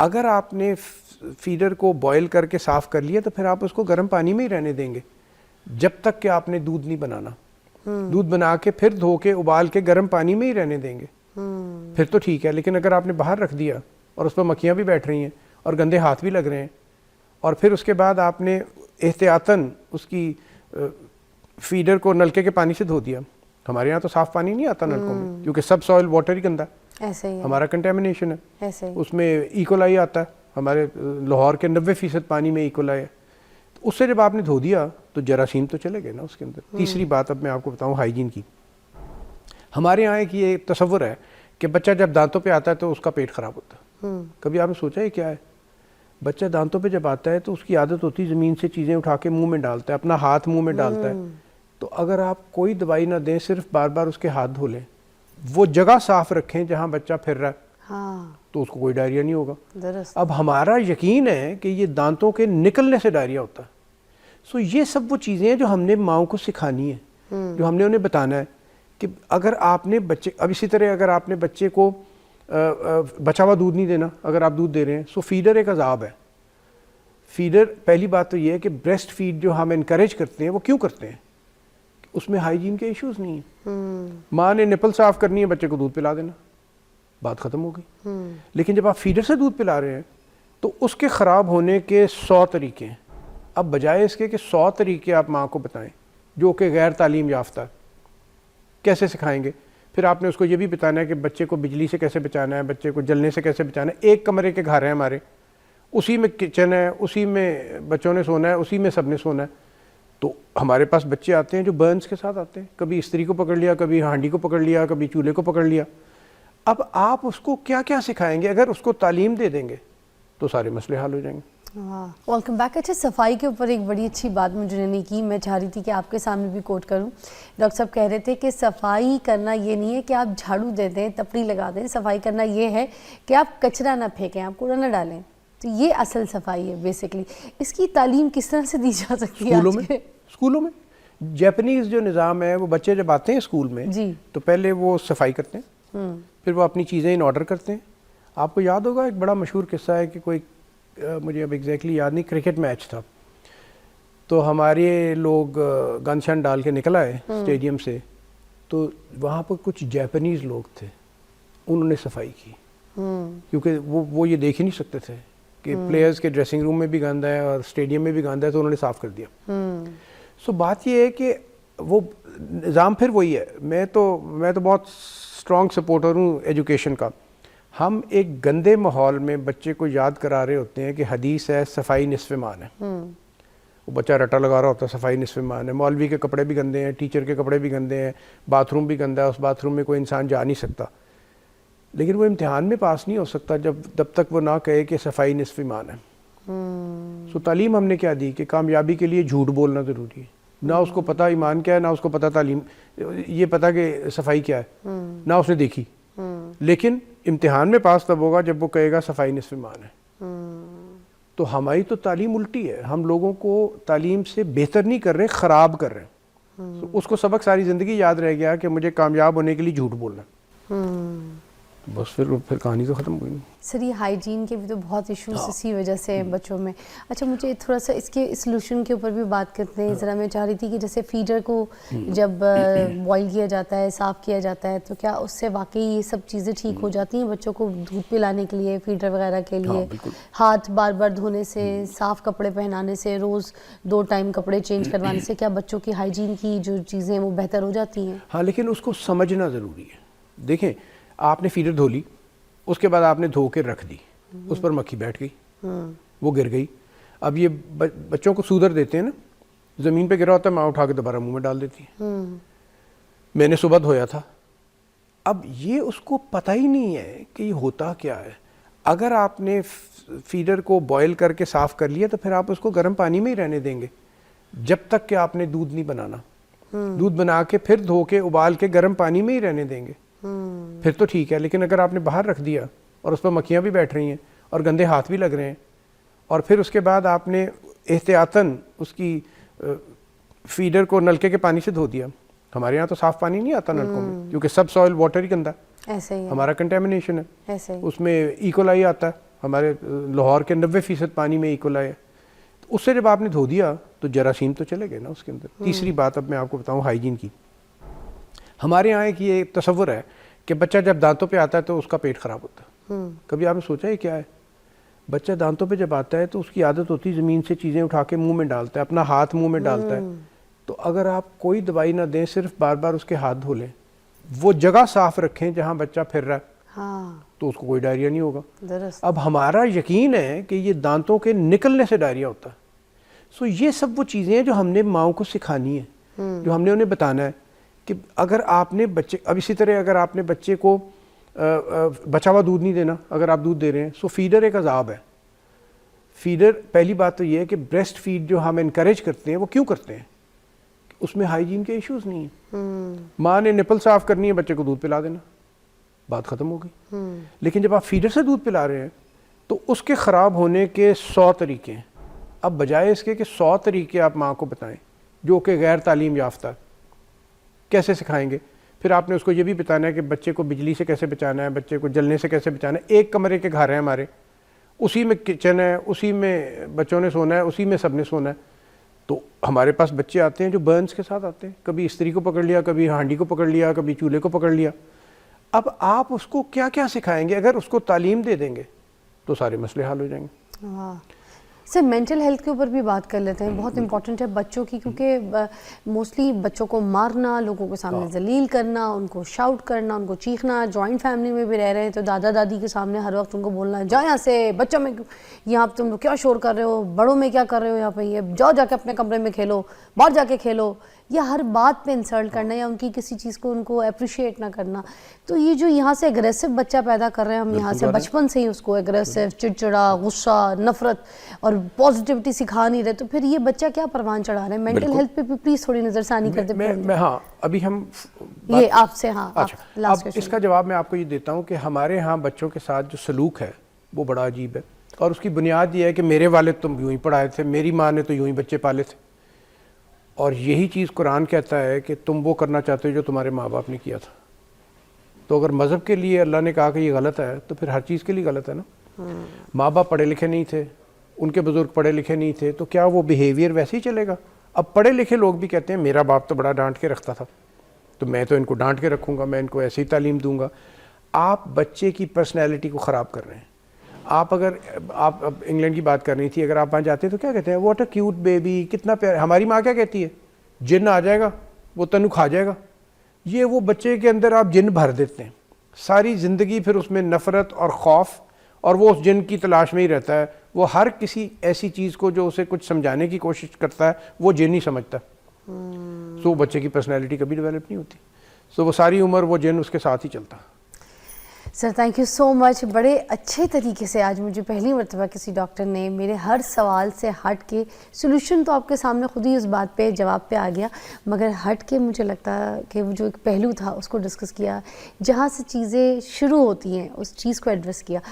اگر آپ نے فیڈر کو بوائل کر کے صاف کر لیا تو پھر آپ اس کو گرم پانی میں ہی رہنے دیں گے جب تک کہ آپ نے دودھ نہیں بنانا. دودھ بنا کے پھر دھو کے ابال کے گرم پانی میں ہی رہنے دیں گے پھر تو ٹھیک ہے. لیکن اگر آپ نے باہر رکھ دیا اور اس پر مکھیاں بھی بیٹھ رہی ہیں اور گندے ہاتھ بھی لگ رہے ہیں اور پھر اس کے بعد آپ نے احتیاطاً اس کی فیڈر کو نلکے کے پانی سے دھو دیا. ہمارے یہاں تو صاف پانی نہیں آتا نلکوں میں کیونکہ سب سوائل واٹر ہی گندا ایسے ہی ہمارا کنٹامنیشن ہے. ایسے ہی اس میں ایکولائی آتا ہے. ہمارے لاہور کے 90% پانی میں ایکولائی ہے. اس سے جب آپ نے دھو دیا تو جراثیم تو چلے گئے نا اس کے اندر. تیسری بات اب میں آپ کو بتاؤں ہائیجین کی. ہمارے یہاں ایک یہ تصور ہے کہ بچہ جب دانتوں پہ آتا ہے تو اس کا پیٹ خراب ہوتا ہے. کبھی آپ نے سوچا ہے کیا ہے؟ بچہ دانتوں پہ جب آتا ہے تو اس کی عادت ہوتی ہے زمین سے چیزیں اٹھا کے منہ میں ڈالتا ہے, اپنا ہاتھ منہ میں ڈالتا ہے. تو اگر آپ کوئی دوائی نہ دیں, صرف بار بار اس کے ہاتھ دھو لیں, وہ جگہ صاف رکھیں جہاں بچہ پھر رہا ہے, تو اس کو کوئی ڈائریا نہیں ہوگا. اب ہمارا یقین ہے کہ یہ دانتوں کے نکلنے سے ڈائریا ہوتا ہے. سو یہ سب وہ چیزیں ہیں جو ہم نے ماؤں کو سکھانی ہیں, جو ہم نے انہیں بتانا ہے کہ اگر آپ نے بچے, اب اسی طرح اگر آپ نے بچے کو بچا ہوا دودھ نہیں دینا, اگر آپ دودھ دے رہے ہیں, سو فیڈر ایک عذاب ہے. فیڈر, پہلی بات تو یہ ہے کہ بریسٹ فیڈ جو ہم انکریج کرتے ہیں وہ کیوں کرتے ہیں؟ اس میں ہائیجین کے ایشوز نہیں ہیں. ماں نے نپل صاف کرنی ہے, بچے کو دودھ پلا دینا, بات ختم ہو گئی. لیکن جب آپ فیڈر سے دودھ پلا رہے ہیں تو اس کے خراب ہونے کے 100 طریقے ہیں. اب بجائے اس کے کہ 100 طریقے آپ ماں کو بتائیں جو کہ غیر تعلیم یافتہ, کیسے سکھائیں گے؟ پھر آپ نے اس کو یہ بھی بتانا ہے کہ بچے کو بجلی سے کیسے بچانا ہے, بچے کو جلنے سے کیسے بچانا ہے. ایک کمرے کے گھر ہیں ہمارے, اسی میں کچن ہے, اسی میں بچوں نے سونا ہے, اسی میں سب نے سونا ہے. تو ہمارے پاس بچے آتے ہیں جو برنز کے ساتھ آتے ہیں, کبھی استری کو پکڑ لیا, کبھی ہانڈی کو پکڑ لیا, کبھی چولہے کو پکڑ لیا. اب آپ اس کو کیا کیا سکھائیں گے؟ اگر اس کو تعلیم دے دیں گے تو سارے مسئلے حل ہو جائیں گے. Welcome back. اچھا, صفائی کے اوپر ایک بڑی اچھی بات مجھے نے کی, میں چاہ رہی تھی کہ آپ کے سامنے بھی کوٹ کروں. ڈاکٹر صاحب کہہ رہے تھے کہ صفائی کرنا یہ نہیں ہے کہ آپ جھاڑو دے دیں, تپڑی لگا دیں. صفائی کرنا یہ ہے کہ آپ کچرا نہ پھینکیں, آپ کوڑا نہ ڈالیں. تو یہ اصل صفائی ہے بیسکلی. اس کی تعلیم کس طرح سے دی جا سکتی ہے؟ اسکولوں میں جیپنیز جو نظام ہے, وہ بچے جب آتے ہیں اسکول میں تو پہلے وہ صفائی کرتے ہیں, پھر وہ اپنی چیزیں ان آرڈر کرتے ہیں. آپ کو یاد ہوگا ایک بڑا مشہور قصہ ہے کہ کوئی, مجھے اب ایگزیکٹلی یاد نہیں, کرکٹ میچ تھا تو ہمارے لوگ گن شن ڈال کے نکل آئے اسٹیڈیم سے, تو وہاں پر کچھ جیپنیز لوگ تھے, انہوں نے صفائی کی کیونکہ وہ یہ دیکھ ہی نہیں سکتے تھے کہ پلیئرز کے ڈریسنگ روم میں بھی گند ہے اور اسٹیڈیم میں بھی گند ہے, تو انہوں نے صاف کر دیا. سو بات یہ ہے کہ وہ نظام پھر وہی ہے. میں تو بہت اسٹرانگ سپورٹر ہوں ایجوکیشن کا. ہم ایک گندے ماحول میں بچے کو یاد کرا رہے ہوتے ہیں کہ حدیث ہے صفائی نصف ایمان ہے. وہ بچہ رٹا لگا رہا ہوتا ہے صفائی نصف ایمان ہے. مولوی کے کپڑے بھی گندے ہیں, ٹیچر کے کپڑے بھی گندے ہیں, باتھ روم بھی گندا ہے, اس باتھ روم میں کوئی انسان جا نہیں سکتا. لیکن وہ امتحان میں پاس نہیں ہو سکتا جب تک وہ نہ کہے کہ صفائی نصف ایمان ہے. سو تعلیم ہم نے کیا دی کہ کامیابی کے لیے جھوٹ بولنا ضروری ہے. نہ اس کو پتہ ایمان کیا ہے, نہ اس کو پتہ تعلیم یہ پتہ کہ صفائی کیا ہے, نہ اس نے دیکھی. لیکن امتحان میں پاس تب ہوگا جب وہ کہے گا صفائی نصف ایمان ہے. تو ہماری تو تعلیم الٹی ہے, ہم لوگوں کو تعلیم سے بہتر نہیں کر رہے, خراب کر رہے ہیں. اس کو سبق ساری زندگی یاد رہ گیا کہ مجھے کامیاب ہونے کے لیے جھوٹ بولنا. بس پھر کہانی تو ختم ہوئی. سر, یہ ہائیجین کے بھی تو بہت ایشوز اسی وجہ سے بچوں میں. اچھا, مجھے تھوڑا سا اس کے سلوشن کے اوپر بھی بات کرتے ہیں ذرا. میں چاہ رہی تھی کہ جیسے فیڈر کو جب بوائل کیا جاتا ہے, صاف کیا جاتا ہے, تو کیا اس سے واقعی یہ سب چیزیں ٹھیک ہو جاتی ہیں بچوں کو دودھ پلانے کے لیے, فیڈر وغیرہ کے لیے؟ ہاتھ بار بار دھونے سے, صاف کپڑے پہنانے سے, روز 2 ٹائم کپڑے چینج کروانے سے کیا بچوں کی ہائیجین کی جو چیزیں وہ بہتر ہو جاتی ہیں؟ ہاں, لیکن اس کو سمجھنا ضروری ہے. دیکھیں, آپ نے فیڈر دھو لی, اس کے بعد آپ نے دھو کے رکھ دی, اس پر مکھی بیٹھ گئی, وہ گر گئی. اب یہ بچوں کو سودر دیتے ہیں نا, زمین پہ گرا ہوتا ہے, ماں اٹھا کے دوبارہ منہ میں ڈال دیتی ہے. میں نے صبح دھویا تھا. اب یہ اس کو پتہ ہی نہیں ہے کہ یہ ہوتا کیا ہے. اگر آپ نے فیڈر کو بوائل کر کے صاف کر لیا تو پھر آپ اس کو گرم پانی میں ہی رہنے دیں گے جب تک کہ آپ نے دودھ نہیں بنانا. دودھ بنا کے پھر دھو کے ابال کے گرم پانی میں ہی رہنے دیں گے پھر تو ٹھیک ہے. لیکن اگر آپ نے باہر رکھ دیا اور اس پر مکھیاں بھی بیٹھ رہی ہیں اور گندے ہاتھ بھی لگ رہے ہیں, اور پھر اس کے بعد آپ نے احتیاطاً اس کی فیڈر کو نلکے کے پانی سے دھو دیا. ہمارے یہاں تو صاف پانی نہیں آتا نلکوں میں کیونکہ سب سوائل واٹر ہی گندا, ایسے ہی ہمارا کنٹامنیشن ہے. ایسے ہی اس میں ایکولائی آتا ہے. ہمارے لاہور کے 90% پانی میں ایکولائی ہے. اس سے جب آپ نے دھو دیا تو جراثیم تو چلے گئے نا اس کے اندر. تیسری بات اب میں آپ کو بتاؤں ہائیجین کی. ہمارے یہاں ایک یہ تصور ہے کہ بچہ جب دانتوں پہ آتا ہے تو اس کا پیٹ خراب ہوتا ہے. کبھی آپ نے سوچا یہ کیا ہے؟ بچہ دانتوں پہ جب آتا ہے تو اس کی عادت ہوتی ہے زمین سے چیزیں اٹھا کے منہ میں ڈالتا ہے, اپنا ہاتھ منہ میں ڈالتا ہے. تو اگر آپ کوئی دوائی نہ دیں, صرف بار بار اس کے ہاتھ دھو لیں, وہ جگہ صاف رکھیں جہاں بچہ پھر رہا ہے, تو اس کو کوئی ڈائریا نہیں ہوگا. اب ہمارا یقین ہے کہ یہ دانتوں کے نکلنے سے ڈائریا ہوتا ہے. سو یہ سب وہ چیزیں ہیں جو ہم نے ماؤں کو سکھانی ہے, جو ہم نے انہیں بتانا ہے کہ اگر آپ نے بچے, اب اسی طرح اگر آپ نے بچے کو بچا ہوا دودھ نہیں دینا, اگر آپ دودھ دے رہے ہیں, سو فیڈر ایک عذاب ہے. فیڈر, پہلی بات تو یہ ہے کہ بریسٹ فیڈ جو ہم انکریج کرتے ہیں وہ کیوں کرتے ہیں؟ اس میں ہائیجین کے ایشوز نہیں ہیں. ماں نے نپل صاف کرنی ہے, بچے کو دودھ پلا دینا, بات ختم ہو گئی. لیکن جب آپ فیڈر سے دودھ پلا رہے ہیں تو اس کے خراب ہونے کے 100 طریقے ہیں. اب بجائے اس کے کہ 100 طریقے آپ ماں کو بتائیں جو کہ غیر تعلیم یافتہ, کیسے سکھائیں گے؟ پھر آپ نے اس کو یہ بھی بتانا ہے کہ بچے کو بجلی سے کیسے بچانا ہے, بچے کو جلنے سے کیسے بچانا ہے. ایک کمرے کے گھر ہیں ہمارے, اسی میں کچن ہے, اسی میں بچوں نے سونا ہے, اسی میں سب نے سونا ہے. تو ہمارے پاس بچے آتے ہیں جو برنز کے ساتھ آتے ہیں, کبھی استری کو پکڑ لیا, کبھی ہانڈی کو پکڑ لیا, کبھی چولہے کو پکڑ لیا. اب آپ اس کو کیا کیا سکھائیں گے؟ اگر اس کو تعلیم دے دیں گے تو سارے مسئلے حل ہو جائیں گے. سر مینٹل ہیلتھ کے اوپر بھی بات کر لیتے ہیں, بہت امپورٹنٹ ہے بچوں کی, کیونکہ موسٹلی بچوں کو مارنا, لوگوں کے سامنے ذلیل کرنا, ان کو شاؤٹ کرنا, ان کو چیخنا, جوائنٹ فیملی میں بھی رہ رہے ہیں تو دادا دادی کے سامنے ہر وقت ان کو بولنا جاؤ یہاں سے, بچوں میں یہاں تم لوگ کیا شور کر رہے ہو, بڑوں میں کیا کر رہے ہو یہاں پہ, یہ جاؤ جا کے اپنے کمرے میں کھیلو, باہر جا کے کھیلو, یا ہر بات پہ انسلٹ کرنا, یا ان کی کسی چیز کو ان کو اپریشیٹ نہ کرنا. تو یہ جو یہاں سے اگریسو بچہ پیدا کر رہے ہیں ہم, یہاں سے بچپن سے ہی اس کو اگریسو, چڑچڑا, غصہ, نفرت اور پازیٹیوٹی سکھا نہیں رہے, تو پھر یہ بچہ کیا پروان چڑھا رہے ہیں؟ مینٹل ہیلتھ پہ بھی پلیز تھوڑی نظر ثانی کر دیں. میں ہاں ابھی ہم یہ آپ سے, ہاں اب اس کا جواب میں آپ کو یہ دیتا ہوں کہ ہمارے ہاں بچوں کے ساتھ جو سلوک ہے وہ بڑا عجیب ہے, اور اس کی بنیاد یہ ہے کہ میرے والد تم یوں ہی پڑھائے تھے, میری ماں نے تو یوں ہی بچے پالے تھے, اور یہی چیز قرآن کہتا ہے کہ تم وہ کرنا چاہتے ہو جو تمہارے ماں باپ نے کیا تھا. تو اگر مذہب کے لیے اللہ نے کہا کہ یہ غلط ہے تو پھر ہر چیز کے لیے غلط ہے نا. ماں باپ پڑھے لکھے نہیں تھے, ان کے بزرگ پڑھے لکھے نہیں تھے, تو کیا وہ بیہیویئر ویسے ہی چلے گا؟ اب پڑھے لکھے لوگ بھی کہتے ہیں میرا باپ تو بڑا ڈانٹ کے رکھتا تھا, تو میں تو ان کو ڈانٹ کے رکھوں گا, میں ان کو ایسی تعلیم دوں گا. آپ بچے کی پرسنالٹی کو خراب کر رہے ہیں. آپ اگر آپ اب انگلینڈ کی بات کر رہی تھی, اگر آپ وہاں جاتے ہیں تو کیا کہتے ہیں, واٹ اے کیوٹ بیبی, کتنا پیارا. ہماری ماں کیا کہتی ہے, جن آ جائے گا وہ تنو کھا جائے گا. یہ وہ بچے کے اندر آپ جن بھر دیتے ہیں, ساری زندگی پھر اس میں نفرت اور خوف, اور وہ اس جن کی تلاش میں ہی رہتا ہے. وہ ہر کسی ایسی چیز کو جو اسے کچھ سمجھانے کی کوشش کرتا ہے وہ جن ہی سمجھتا ہے. سو بچے کی پرسنالٹی کبھی ڈیولپ نہیں ہوتی. سو وہ ساری عمر وہ جن اس کے ساتھ ہی چلتا. سر تھینک یو سو مچ. بڑے اچھے طریقے سے آج مجھے پہلی مرتبہ کسی ڈاکٹر نے میرے ہر سوال سے ہٹ کے, سولوشن تو آپ کے سامنے خود ہی اس بات پہ جواب پہ آ گیا, مگر ہٹ کے مجھے لگتا کہ وہ جو ایک پہلو تھا اس کو ڈسکس کیا, جہاں سے چیزیں شروع ہوتی ہیں اس چیز کو ایڈریس کیا.